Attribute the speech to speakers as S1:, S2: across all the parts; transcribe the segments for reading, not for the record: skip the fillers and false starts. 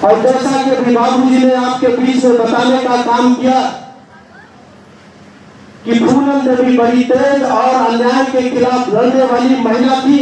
S1: और जैसा कि अभी बाबू जी ने आपके बीच में बताने का काम किया कि पूनम देवी बड़ी तेज और अन्याय के खिलाफ लड़ने वाली महिला थी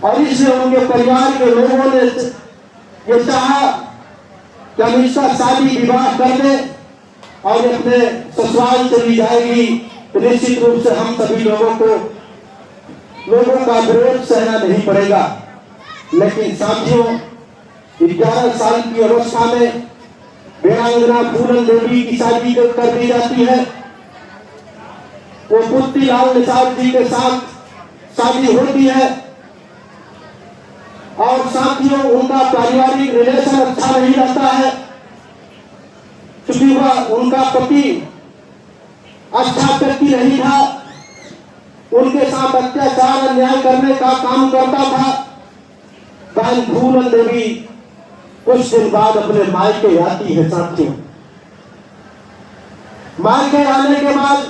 S1: और इसलिए उनके परिवार के लोगों ने ये चाहा कि हम इसका शादी विवाह कर दें और अपने ससुराल चली जाएगी, तो निश्चित रूप से हम सभी लोगों का विरोध सहना नहीं पड़ेगा। लेकिन साथियों, 11 साल की अवस्था में वीरांगना पूनम देवी की शादी कर दी जाती है। वो पुत्री लाल निषाद जी के साथ शादी होती है और साथियों उनका पारिवारिक रिलेशन अच्छा नहीं रहता है, क्योंकि वह उनका पति अच्छा व्यक्ति नहीं था, उनके साथ अत्याचार अन्याय करने का काम करता था। बहन पूनम देवी कुछ दिन बाद अपने मायके आती है। साथियों, मायके आने के बाद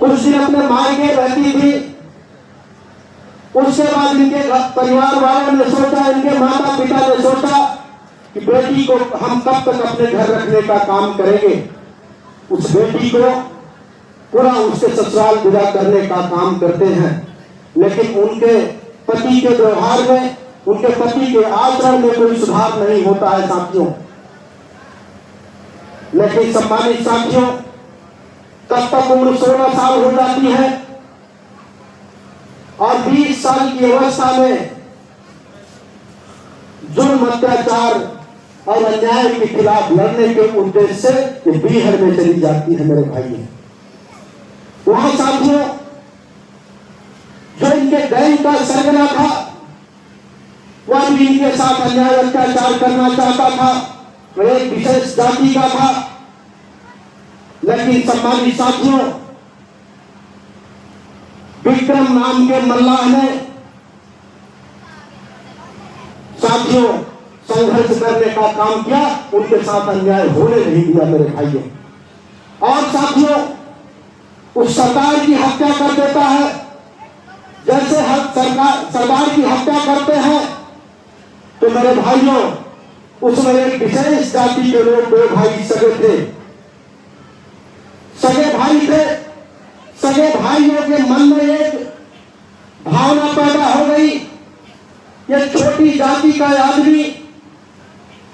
S1: कुछ दिन अपने मायके रहती थी। उसके बाद इनके परिवार वालों ने सोचा, इनके माता पिता ने सोचा कि बेटी को हम कब तक अपने घर रखने का काम करेंगे। उस बेटी को पूरा उसके ससुराल विदा करने का काम करते हैं। लेकिन उनके पति के व्यवहार में, उनके पति के आचरण में कोई सुधार नहीं होता है साथियों। लेकिन सम्मानित साथियों, तब तक उम्र 16 साल हो जाती है और 20 साल की अवस्था में जुल्म, अत्याचार और अन्याय के खिलाफ लड़ने के उद्देश्य से ये बिहार में चली जाती है। मेरे भाइयों, वहां साथियों जो इनके गैंग का सरगना था, वह भी इनके साथ अन्याय अत्याचार करना चाहता था। वह एक विशेष जाति का था। लेकिन सम्मानित साथियों, विक्रम नाम के मल्लाह ने साथियों संघर्ष करने का काम किया, उनके साथ अन्याय होने नहीं दिया। मेरे भाइयों, और साथियों उस सरकार की हत्या कर देता है। जैसे सरदार की हत्या करते हैं, तो मेरे भाइयों उसमें एक विशेष जाति के लोग, 2 भाई सगे थे, सगे भाई थे। सगे भाइयों के मन में एक भावना पैदा हो गई, ये छोटी जाति का आदमी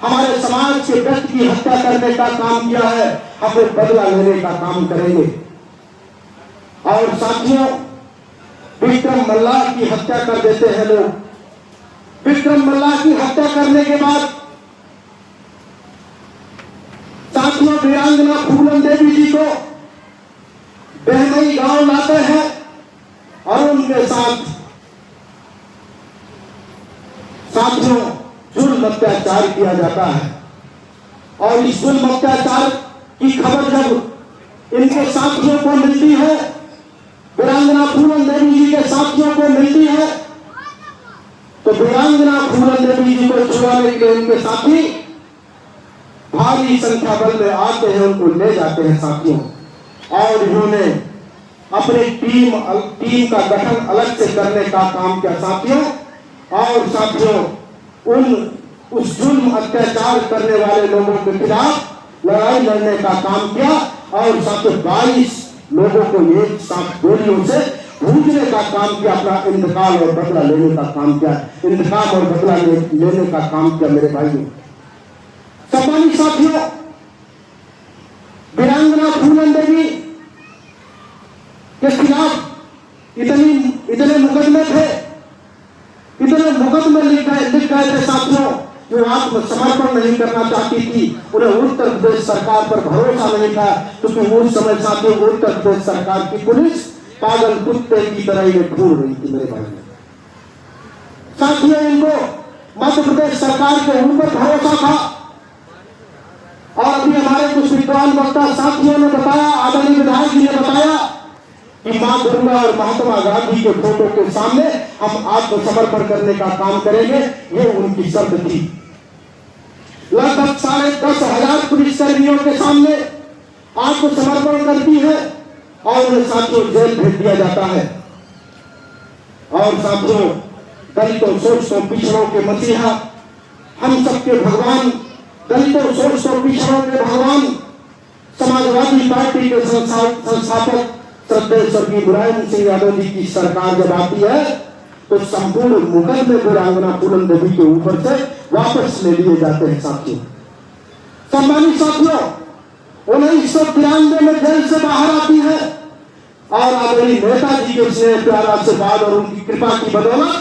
S1: हमारे समाज के व्यक्ति की हत्या करने का काम किया है, हमें बदला लेने का काम करेंगे। और साथियों विक्रम मल्लाह की हत्या कर देते हैं लोग। विक्रम मल्लाह की हत्या करने के बाद साथियों वीरांगना पूनम देवी जी को बहमई गांव लाते हैं और उनके साथ साथियों जुल्म अत्याचार किया जाता है। और इस जुल्म अत्याचार की खबर जब इनके साथियों को मिलती है, वीरांगना पूनम देवी जी के साथियों को मिलती है, तो वीरांगना पूनम देवी जी को छुड़ाने के लिए उनके साथी भारी संख्या बल में आते हैं, उनको ले जाते हैं साथियों। और इन्होंने अपनी टीम का गठन अलग से करने का काम किया साथियों। और साथियों उस जुल्म अत्याचार करने वाले लोगों के खिलाफ लड़ाई लड़ने का काम किया और साथियों 22 लोगों को एक साथ गोलियों से भूजने का काम किया, अपना इंतकाल और बदला लेने का काम किया, इंतकाम और बदला लेने का काम किया। मेरे भाइयों, सम्मानित साथियों, वीरांगना पूनम देवी के खिलाफ इतने मुकदमे थे, इतने मुकदमे लिख गए थे साथियों। जो आत्मसमर्पण नहीं करना चाहती थी, उन्हें उत्तर प्रदेश सरकार पर भरोसा नहीं था, क्योंकि उस समय साथियों उत्तर प्रदेश सरकार की पुलिस पागल कुत्ते की तरह ही घूर रही थी। मेरे भाई साथियों, इनको मध्य प्रदेश सरकार के ऊपर भरोसा था। और अभी हमारे कुछ विद्वान वक्ता साथियों ने बताया, आदरणीय विधायक जी ने बताया कि मां दुर्गा और महात्मा गांधी के फोटो के सामने हम आत्मसमर्पण करने का काम करेंगे, ये उनकी शर्त थी। लगभग 10,500 पुलिसकर्मियों के सामने आत्मसमर्पण करती है और उन्हें साथियों जेल भेज दिया जाता है। और साथियों दलितों शोषितों पिछड़ों के मसीहा, हम सबके भगवान, दलितों शोषितों पिछड़ों के भगवान, समाजवादी पार्टी के संस्थापक श्रद्धेय स्वर्गीय मुलायम सिंह यादव जी की सरकार जब आती है तो संपूर्ण मुकदमे वीरांगना पूनम देवी के ऊपर से वापस ले लिए जाते हैं। साथियों, सम्मानित साथियों, 1993 में जेल से बाहर आती है और आदरणीय नेताजी के स्नेह प्यार आशीर्वाद और उनकी कृपा की बदौलत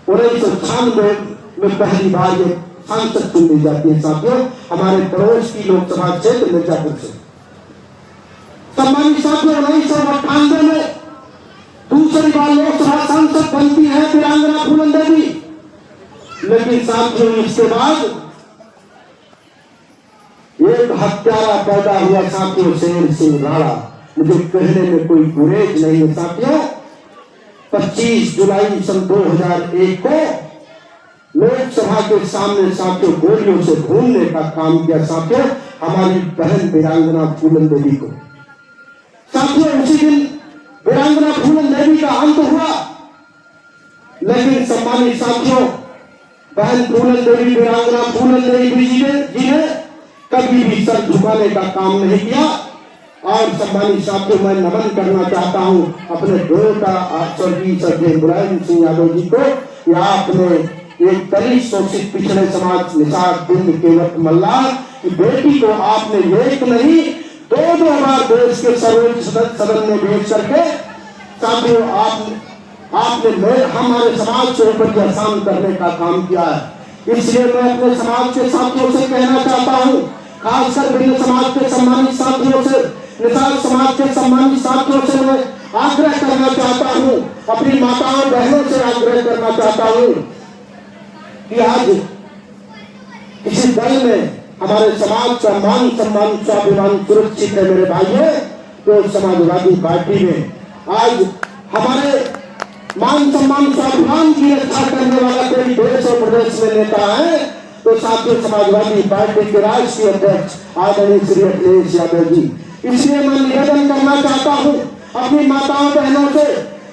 S1: 1996 में पहली बार ये सांसद चुन ली जाती है। साथियों, हमारे पड़ोस की लोकसभा क्षेत्र मिर्जापुर से। सम्मानित साथियों, 1998 में दूसरी बार लोकसभा सांसद बनती है वीरांगना पूनम देवी। लेकिन साथियों, इसके बाद एक हत्यारा पैदा हुआ साथियों, शेर सिंह राणा। मुझे कहने में कोई गुरेज नहीं है साथियों। 25 जुलाई सन 2001 को लोकसभा के सामने साथियों गोलियों से भूनने का काम किया साथियों हमारी बहन वीरांगना पूनम देवी को। साथियों, उसी दिन वीरांगना पूनम देवी का अंत हुआ। लेकिन सम्मानित साथियों, बहन पूनम देवी, वीरांगना पूनम देवी जी ने कभी भी सर झुकाने का काम नहीं किया। और सम्मानित साथियों, मैं नमन करना चाहता हूं अपने बेटा स्वर्गीय श्रद्धेय मुलायम सिंह यादव जी को। या आपने एक दलित शोषित पिछड़े समाज निषाद बिंद केवट मल्लार की बेटी को आपने एक नहीं दो बार देश के सर्वोच्च सदन में भेज करके साथियों आपने हमारे समाज के ऊपर आसान करने का काम किया है। इसलिए मैं अपने समाज के साथियों से कहना चाहता हूं, खासकर भिन्न समाज के सम्मानित साथियों से, निषाद समाज के सम्मानित साथियों से मैं आग्रह करना चाहता हूं, अपनी माताओं बहनों से आग्रह करना चाहता हूं कि आज किसी दल में हमारे समाज का मान सम्मान स्वाभिमान सुरक्षित है। मेरे भाइयों, तो समाजवादी पार्टी में आज हमारे मान सम्मान स्वाभिमान की रक्षा करने वाला कोई देश और प्रदेश में नेता है तो साथियों समाजवादी पार्टी के राष्ट्रीय अध्यक्ष आदरणीय श्री अखिलेश यादव जी। इसलिए मैं निवेदन करना चाहता हूं अपनी माताओं बहनों से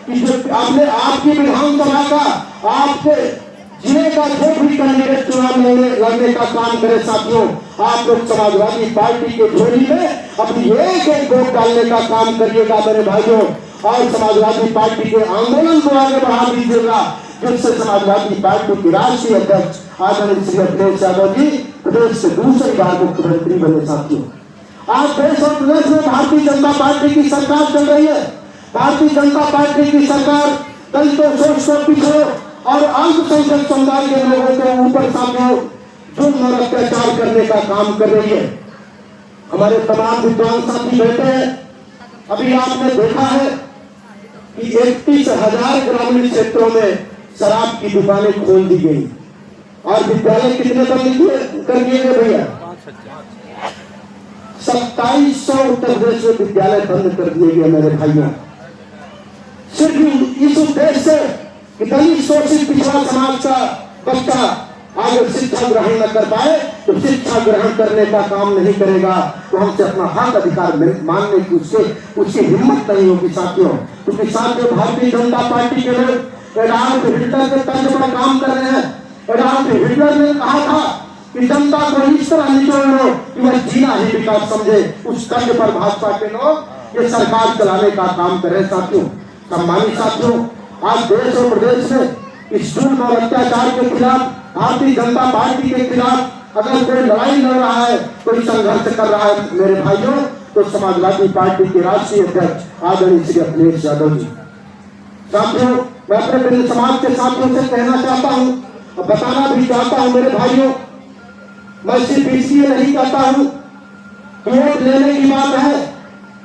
S1: कि जो आपकी विधानसभा का आपके जिले का जो भी कैंडिडेट चुनाव लड़ने का काम करे साथियों, आप लोग समाजवादी पार्टी के झोली में अपनी एक वोट डालने का काम करिएगा मेरे भाइयों। और समाजवादी पार्टी के आंदोलन को आगे बढ़ा दीजिएगा जिससे समाजवादी पार्टी के राष्ट्रीय अध्यक्ष आदरणीय श्री अखिलेश यादव जी प्रदेश से दूसरी बार मुख्यमंत्री बने। साथियों, आज देश और प्रदेश में भारतीय जनता पार्टी की सरकार चल रही है। भारतीय जनता पार्टी की सरकार दलितों शोषितों पिछड़ों और अल्पसंख्यक समुदाय के लोगों के ऊपर साथियों जुल्म और अत्याचार करने का काम कर रही है। हमारे तमाम विद्वान साथी बैठे हैं। अभी आपने देखा है कि 31,000 ग्रामीण क्षेत्रों में शराब की दुकानें खोल दी गई और विद्यालय कितने बंद कर दिए गए भैया? 2700 उत्तर प्रदेश में विद्यालय बंद कर दिए गए मेरे भाइयों, सिर्फ इस उद्देश्य से कि दलित शोषित पिछड़ा समाज का बच्चा अगर शिक्षा ग्रहण न कर पाए तो शिक्षा ग्रहण करने का काम नहीं करेगा तो हमसे अपना हक अधिकार मानने की उसकी हिम्मत नहीं होगी साथियों। क्योंकि साथियों, भारतीय जनता पार्टी के लोग एडॉल्फ हिटलर के तर्ज पर काम कर रहे हैं। एडॉल्फ हिटलर ने कहा था कि जनता को इस तरह निचोड़ लो कि वह जीना ही विकास समझे। उस तर्ज पर भाजपा के लोग ये सरकार चलाने का काम कर रहे हैं। साथियों, सम्मानित साथियों, आज देश और प्रदेश में इस जुल्म और अत्याचार के खिलाफ भारतीय जनता पार्टी के खिलाफ अगर कोई लड़ाई लड़ रहा है, कोई संघर्ष कर रहा है मेरे भाइयों, तो समाजवादी पार्टी के राष्ट्रीय अध्यक्ष आदरणीय श्री अखिलेश यादव जी। साथियों, मैं अपने मेरे समाज के साथियों से कहना चाहता हूं और बताना भी चाहता हूं मेरे भाइयों, मैं सिर्फ इसलिए नहीं कहता हूं वोट लेने की बात है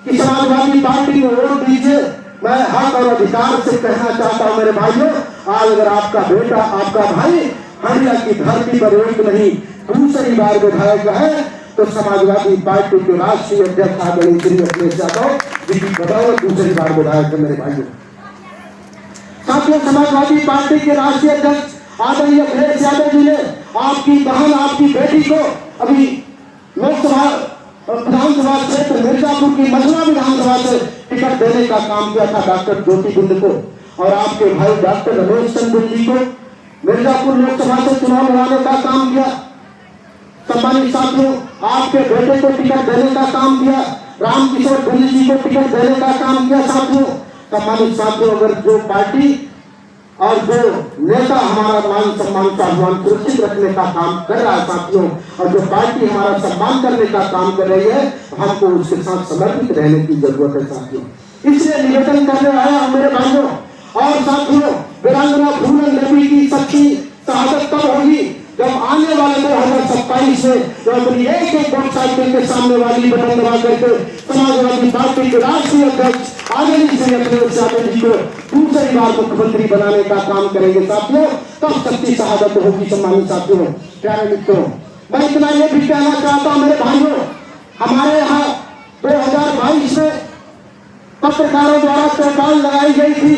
S1: कि समाजवादी पार्टी को वोट दीजिए। मैं हक और अधिकार से कहना चाहता हूं मेरे भाइयों, आज अगर आपका बेटा, आपका भाई हरिया की धरती पर एक नहीं दूसरी बार विधायक है तो समाजवादी पार्टी के राष्ट्रीय अध्यक्ष आदरणीय श्री अखिलेश यादव जी की बदौलत दूसरी बार विधायक है मेरे भाइयों। साथियों, समाजवादी पार्टी के राष्ट्रीय अध्यक्ष आदरणीय अखिलेश यादव जी ने आपकी बहन, आपकी बेटी को अभी लोकसभा विधानसभा क्षेत्र मिर्जापुर की मथुरा विधानसभा से टिकट देने का काम किया था डॉक्टर ज्योति बिंद को। और आपके भाई डॉक्टर रमेश चंद्र जी को मिर्जापुर लोकसभा से चुनाव लड़ाने का काम किया। सम्मानित साथियों, आपके बेटे को टिकट देने का काम किया, रामकिशोर ढिल्ली जी को टिकट देने का काम किया। साथियों, सम्मानित साथियों, अगर जो पार्टी और जो नेता हमारा मान सम्मान स्वाभिमान सुरक्षित रखने का काम कर रहा है साथियों, और जो पार्टी हमारा सम्मान करने का काम कर रही है, हमको उसके साथ समर्पित रहने की जरूरत है साथियों। इसलिए निवेदन करने आया हूं मेरे भाइयों और साथियों, वीरांगना फूलन देवी की सच्ची शहादत तब होगी जब आने वाले 2027 में जो अपनी एक मोटरसाइकिल के सामने वाली बटन दबा करके समाजवादी पार्टी के राष्ट्रीय अध्यक्ष आदरणीय श्री अखिलेश यादव जी को दूसरी बार मुख्यमंत्री बनाने का काम करेंगे साथियों, तब सच्ची शहादत होगी। सम्मानित साथियों, प्यारे मित्रों, मैं इतना ये भी कहना चाहता हूं मेरे भाइयों, हमारे यहाँ 2022 में पत्रकारों द्वारा चौपाल लगाई गई थी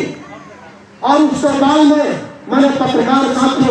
S1: और उस चौपाल में मैंने पत्रकार साथियों